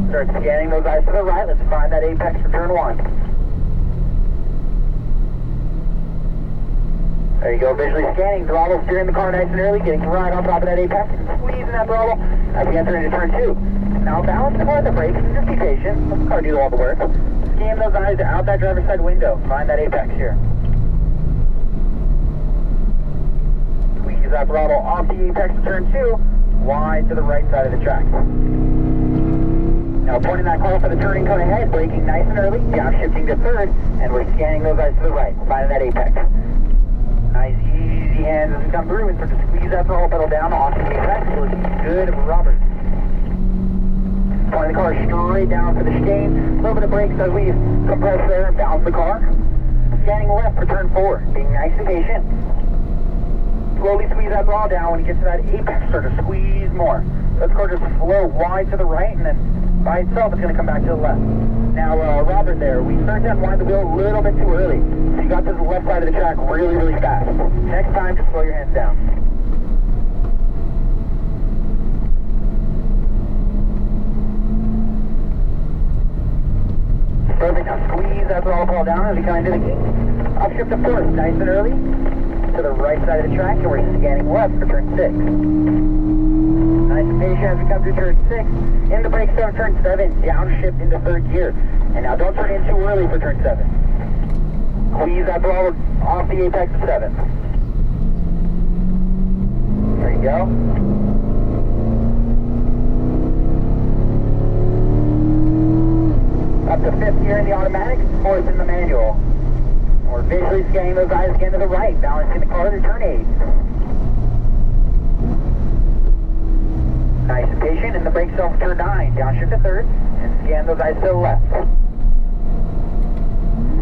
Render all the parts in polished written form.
Start scanning those eyes to the right. Let's find that apex for turn 1. There you go, visually scanning, throttle, steering the car nice and early, getting right on top of that apex, and squeezing that throttle as we enter into turn 2. Now balance the car at the brakes and just be patient. Let the car do all the work. Scan those eyes out that driver's side window. Find that apex here. Squeeze that throttle off the apex of turn 2, wide to the right side of the track. Now pointing that car for the turning cone ahead, braking nice and early, downshifting to 3rd, and we're scanning those eyes to the right, finding that apex. Nice, easy hands as we come through and start to squeeze that throttle pedal down off the apex. Looking good, Robert. Pointing the car straight down for the chicane. A little bit of brakes as we compress there and balance the car. Scanning left for turn 4, being nice and patient. Slowly squeeze that throttle down. When you get to that apex, start to squeeze more. Let the car just flow wide to the right, and then by itself it's going to come back to the left. Now, Robert there, we started to unwind the wheel a little bit too early. So you got to the left side of the track really, really fast. Next time, just slow your hands down. Perfect, now squeeze that throttle pedal down as we come into the key. Upshift to 4th, nice and early. To the right side of the track, and we're scanning left for turn 6. Nice and patient as we come through turn 6. In the brake zone, turn 7, downshift into 3rd gear. And now don't turn in too early for turn 7. Squeeze that throttle off the apex of 7. There you go. Up to 5th gear in the automatic, 4th in the manual. We're visually scanning those eyes again to the right, balancing the car to turn 8. Nice and patient, in the brake zone for turn 9, downshift to 3rd, and scan those eyes to the left.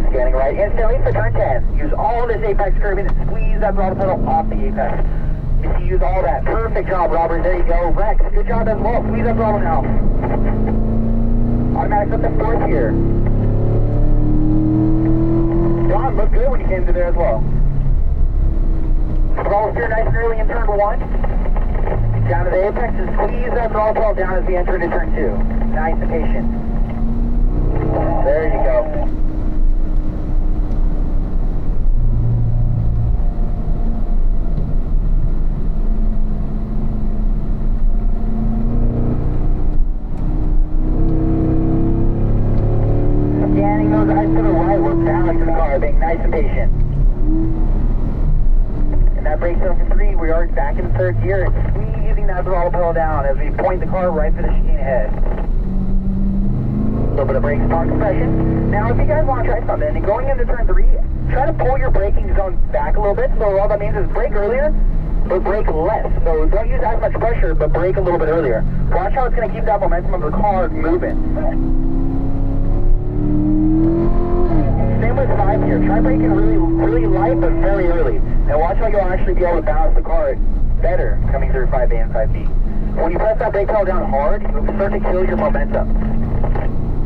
Scanning right instantly for turn 10. Use all of this apex curbing and squeeze that throttle pedal off the apex. You see, use all that. Perfect job, Robert. There you go. Rex, good job as well. Squeeze that throttle now. Automatic up to 4th gear. John, looked good when you came to there as well. Throttle steer nice and early in turn 1. Down to the apex and squeeze that throttle pedal down as we enter into turn 2. Nice and patient. There you go. Scanning those eyes to the right, we're balancing the car, being nice and patient. In that brake zone for 3, we are back in 3rd gear and squeezing that throttle pedal down as we point the car right for the chicane ahead. A little bit of brake strong compression. Now, if you guys want to try something, and going into turn 3, try to pull your braking zone back a little bit. So all that means is brake earlier, but brake less. So don't use as much pressure, but brake a little bit earlier. Watch how it's going to keep that momentum of the car moving. Same with 5 here. Try braking really light, but very early. And watch how you'll actually be able to balance the car better coming through 5A and 5B. When you press that brake pedal down hard, you'll start to kill your momentum.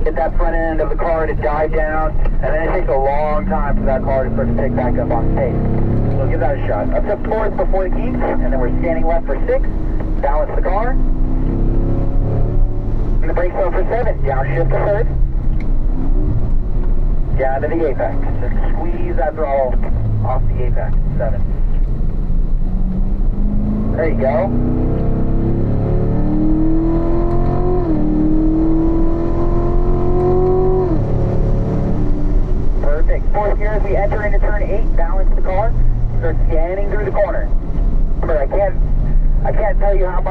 Get that front end of the car to dive down, and then it takes a long time for that car to start to pick back up on pace. So give that a shot. Up to 4th before the keys, and then we're scanning left for 6. Balance the car. In the brake zone for 7, downshift to 3rd. Down to the apex. Just squeeze that throttle off the apex. 7. There you go. Perfect. 4th gear as we enter into turn 8, balance the car, start scanning through the corner. Remember, I can't tell you how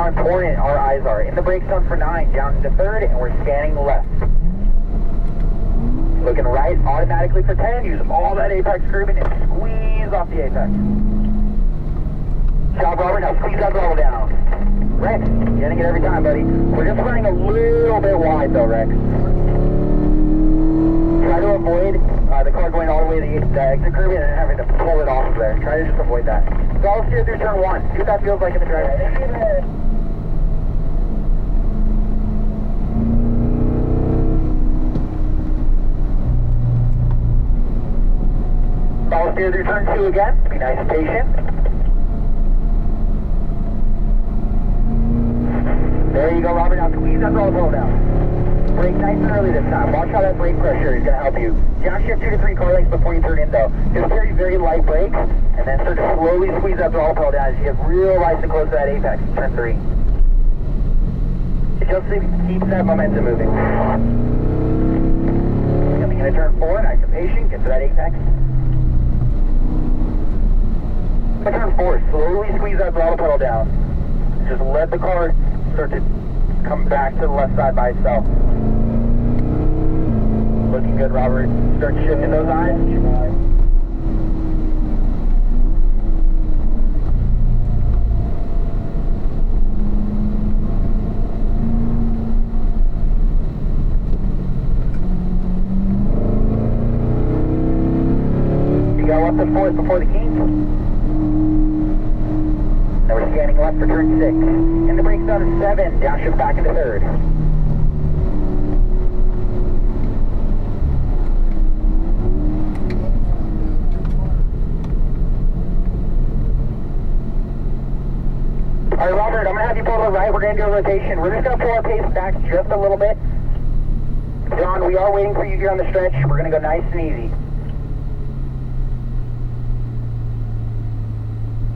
important our eyes are. In the brake zone for 9, down into 3rd, and we're scanning left. Looking right, automatically for 10, use all that apex curbing and squeeze off the apex. Job, Robert, now squeeze that throttle down. Rex, getting it every time, buddy. We're just running a little bit wide though, Rex. Try to avoid the car going all the way to the exit curb and then having to pull it off of there. Try to just avoid that. So I'll steer through turn 1. See what that feels like in the driving seat. I'll steer through turn 2 again. Be nice and patient. There you go, Robert. Now squeeze that throttle pedal down. Brake nice and early this time. Watch how that brake pressure is going to help you. Downshift 2 to 3 car lengths before you turn in, though. Just carry very light brakes, and then start to slowly squeeze that throttle pedal down as you get real nice and close to that apex. Turn 3. It just keeps that momentum moving. Coming into turn 4, nice and patient. Get to that apex. Turn 4, slowly squeeze that throttle pedal down. Just let the car start to come back to the left side by itself. Looking good, Robert. Start shifting those eyes. You go up to 4th before the kink. Now we're scanning left for turn 6. In the brake zone is 7, downshift back into 3rd. Alright, Robert, I'm going to have you pull to the right. We're going to do a rotation. We're just going to pull our pace back just a little bit. John, we are waiting for you here on the stretch. We're going to go nice and easy.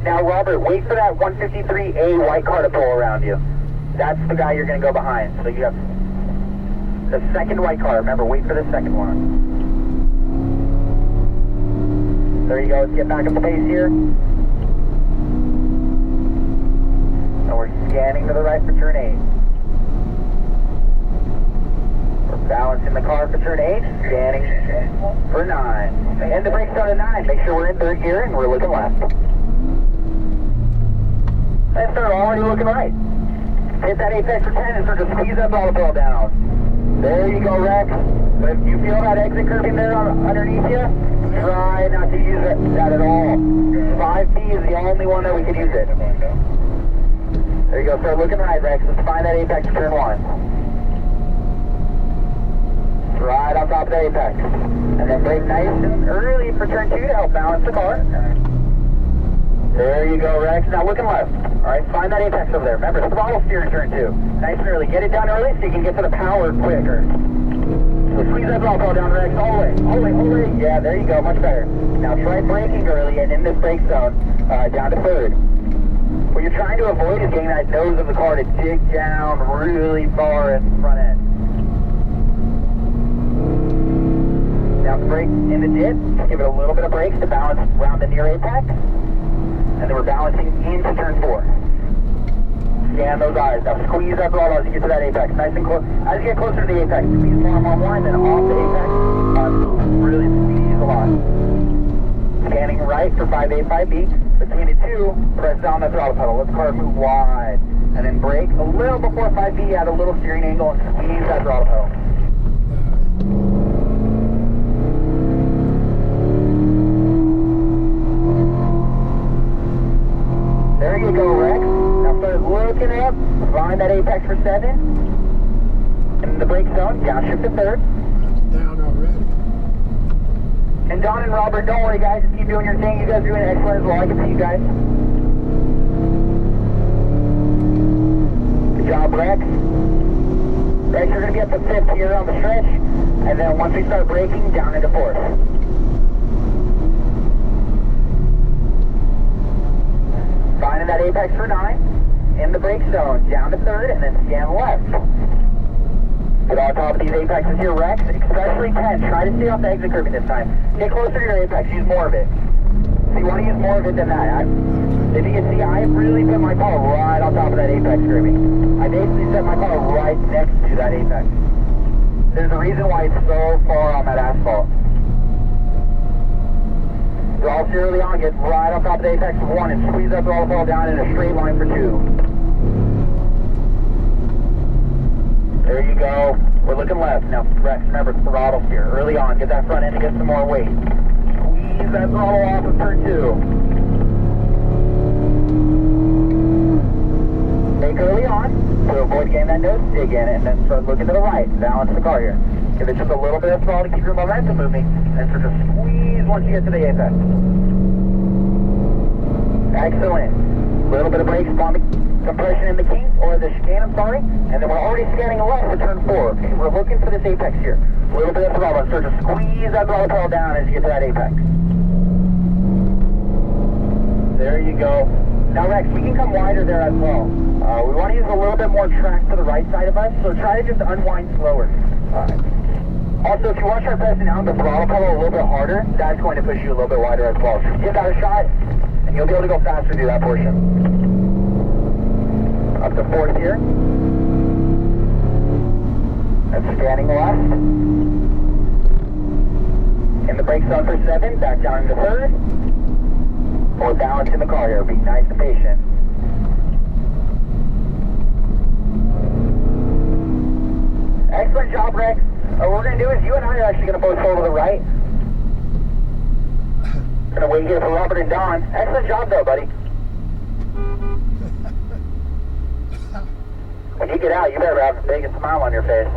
Now, Robert, wait for that 153A white car to pull around you. That's the guy you're going to go behind. So you have the second white car. Remember, wait for the second one. There you go. Let's get back up the pace here. And we're scanning to the right for turn 8. We're balancing the car for turn 8. Scanning for 9. And the brakes on at 9. Make sure we're in 3rd gear and we're looking left. And start already looking right. Hit that apex for 10 and start to squeeze that throttle pedal down. There you go, Rex. But if you feel that exit curving there underneath you, try not to use that at all. 5P is the only one that we can use it. There you go, start looking right, Rex. Let's find that apex for turn 1. Right on top of the apex. And then brake nice and early for turn 2 to help balance the car. There you go, Rex. Now looking left. Alright, find that apex over there. Remember, throttle steer in turn 2. Nice and early. Get it down early so you can get to the power quicker. So squeeze that throttle pedal down, Rex. All the way. All the way, all the way. Yeah, there you go. Much better. Now try braking early and in this brake zone, down to 3rd. What you're trying to avoid is getting that nose of the car to dig down really far at the front end. Now brake in the dip. Give it a little bit of brakes to balance around the near apex. And then we're balancing into turn 4. Scan those eyes. Now squeeze that throttle as you get to that apex. Nice and close. As you get closer to the apex, squeeze more and more, and then off the apex. Really squeeze a lot. Scanning right for 5A, 5B. Between the 2, press down the throttle pedal. Let the car move wide. And then brake a little before 5B at a little steering angle and squeeze that throttle pedal. There you go, Rex. Now start looking up, find that apex for 7. In the brake zone, downshift to 3rd. Down already. And Don and Robert, don't worry guys, just keep doing your thing. You guys are doing excellent as well. I can see you guys. Good job, Rex. Rex, you're going to be up to 5th here on the stretch. And then once we start braking, down into 4th. Finding that apex for 9, in the brake zone, down to 3rd, and then scan left. Get on top of these apexes here, Rex, especially 10. Try to stay off the exit curving this time. Get closer to your apex, use more of it. So you want to use more of it than that. If you can see, I really put my car right on top of that apex curving. I basically set my car right next to that apex. There's a reason why it's so far on that asphalt. Throttle steer early on, get right on top of the apex of 1 and squeeze that throttle pedal down in a straight line for 2. There you go. We're looking left. Now, Rex, remember, throttle steer early on. Get that front end to get some more weight. Squeeze that throttle off of turn 2. Take early on to avoid getting that nose dig in, and then start looking to the right. Balance the car here. Give it just a little bit of throttle to keep your momentum moving, and start to squeeze once you get to the apex. Excellent. little bit of brake, spawn compression in the key, or the chicane, I'm sorry. And then we're already scanning left to turn 4. Okay, we're looking for this apex here. A little bit of throttle, start to squeeze that throttle pedal down as you get to that apex. There you go. Now Rex, we can come wider there as well. We want to use a little bit more track to the right side of us, so try to just unwind slower. Also, if you want to try pressing down the throttle pedal a little bit harder, that's going to push you a little bit wider as well. So give that a shot, and you'll be able to go faster through that portion. Up to 4th here. And scanning left. In the brake zone for 7, back down into 3rd. We're balanced in the car here, being nice and patient. Excellent job, Rex. What we're going to do is you and I are actually going to both pull to the right. Going to wait here for Robert and Don. Excellent job, though, buddy. When you get out, you better have a big smile on your face.